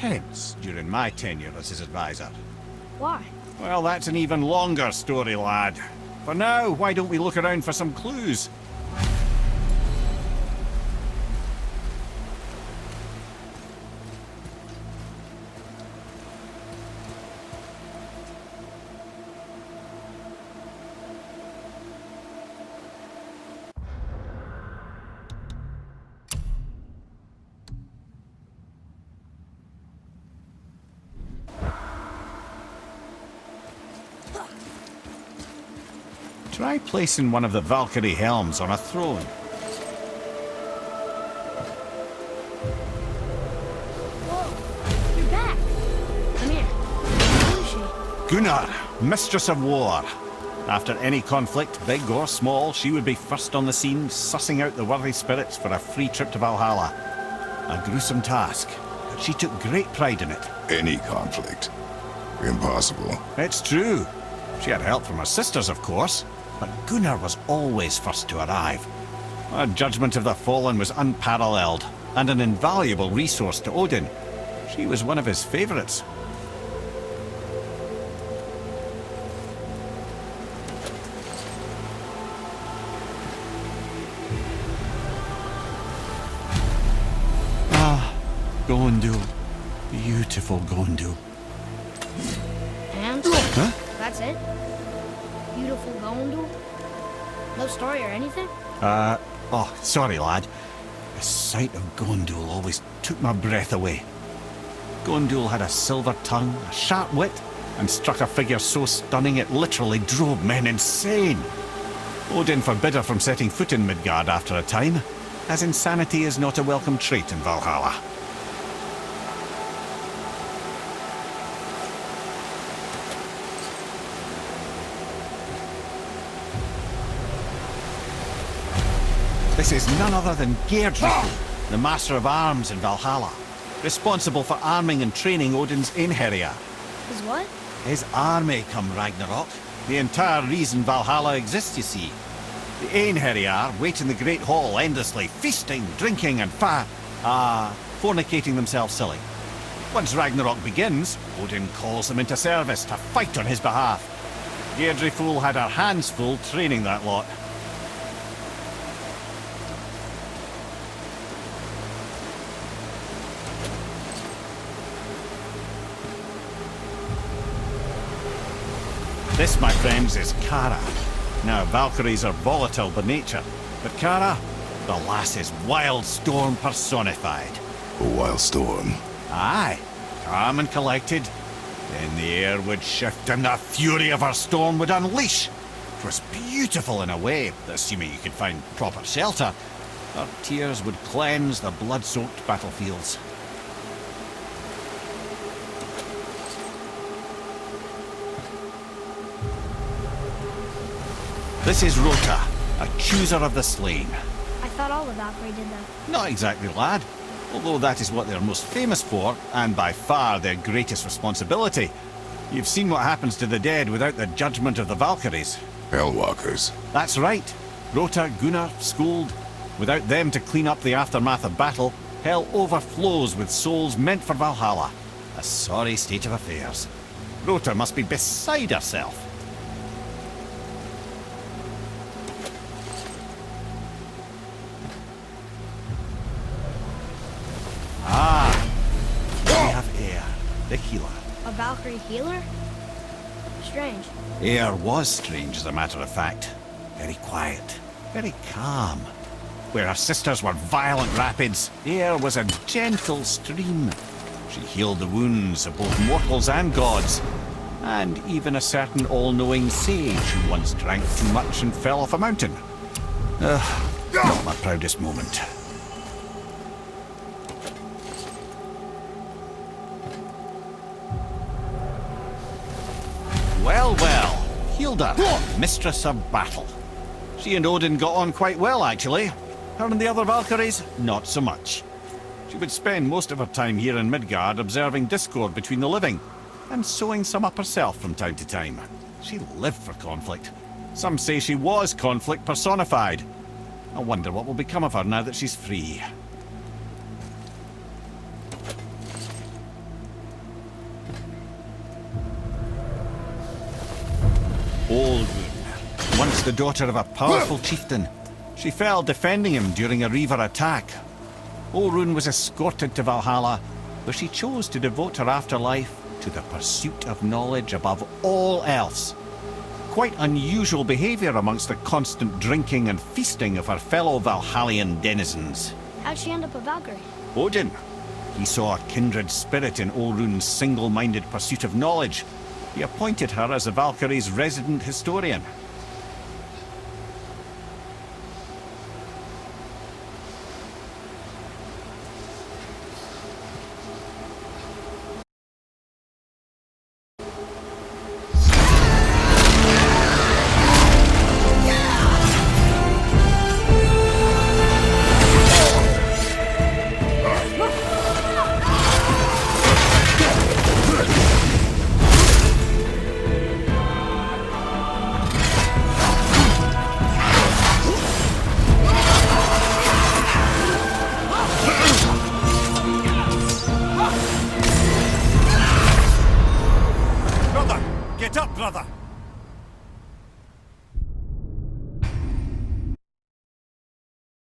tense during my tenure as his advisor. Why? Well, that's an even longer story, lad. For now, why don't we look around for some clues? Try placing one of the Valkyrie helms on a throne. Whoa! You're back! Come here. Who is she? Gunnar, Mistress of War. After any conflict, big or small, she would be first on the scene, sussing out the worthy spirits for a free trip to Valhalla. A gruesome task, but she took great pride in it. Any conflict. Impossible. It's true. She had help from her sisters, of course, but Gunnar was always first to arrive. Her judgment of the fallen was unparalleled, and an invaluable resource to Odin. She was one of his favourites. Ah, Gondul. Beautiful Gondul. And? Huh? That's it? Beautiful Gondul? No story or anything? Oh, sorry, lad. The sight of Gondul always took my breath away. Gondul had a silver tongue, a sharp wit, and struck a figure so stunning it literally drove men insane. Odin forbid her from setting foot in Midgard after a time, as insanity is not a welcome trait in Valhalla. This is none other than Geirdrithul, the Master of Arms in Valhalla, responsible for arming and training Odin's Einherjar. Is what? His army come Ragnarok. The entire reason Valhalla exists, you see. The Einherjar wait in the Great Hall endlessly, feasting, drinking and fornicating themselves silly. Once Ragnarok begins, Odin calls them into service to fight on his behalf. Geirdrithul had her hands full training that lot. This, my friends, is Kara. Now, Valkyries are volatile by nature, but Kara, the lass is wild storm personified. A wild storm. Aye, calm and collected. Then the air would shift and the fury of her storm would unleash. 'Twas beautiful in a way, assuming you could find proper shelter. Her tears would cleanse the blood-soaked battlefields. This is Rota, a chooser of the slain. I thought all the Valkyrie did that. Not exactly, lad. Although that is what they're most famous for, and by far their greatest responsibility. You've seen what happens to the dead without the judgment of the Valkyries. Hellwalkers. That's right. Rota, Gunnar, Skuld. Without them to clean up the aftermath of battle, hell overflows with souls meant for Valhalla. A sorry state of affairs. Rota must be beside herself. The healer. A Valkyrie healer? Strange. Air was strange, as a matter of fact. Very quiet, very calm. Where her sisters were violent rapids, Air was a gentle stream. She healed the wounds of both mortals and gods, and even a certain all-knowing sage who once drank too much and fell off a mountain. Not my proudest moment. Well, well, Hilda, Mistress of Battle. She and Odin got on quite well, actually. Her and the other Valkyries, not so much. She would spend most of her time here in Midgard observing discord between the living, and sewing some up herself from time to time. She lived for conflict. Some say she was conflict personified. I wonder what will become of her now that she's free. Old Rune, once the daughter of a powerful chieftain. She fell defending him during a Reaver attack. Orun was escorted to Valhalla, where she chose to devote her afterlife to the pursuit of knowledge above all else. Quite unusual behaviour amongst the constant drinking and feasting of her fellow Valhallian denizens. How'd she end up a Valkyrie? Odin. He saw a kindred spirit in Orun's single-minded pursuit of knowledge. He appointed her as the Valkyries' resident historian. Get up, brother!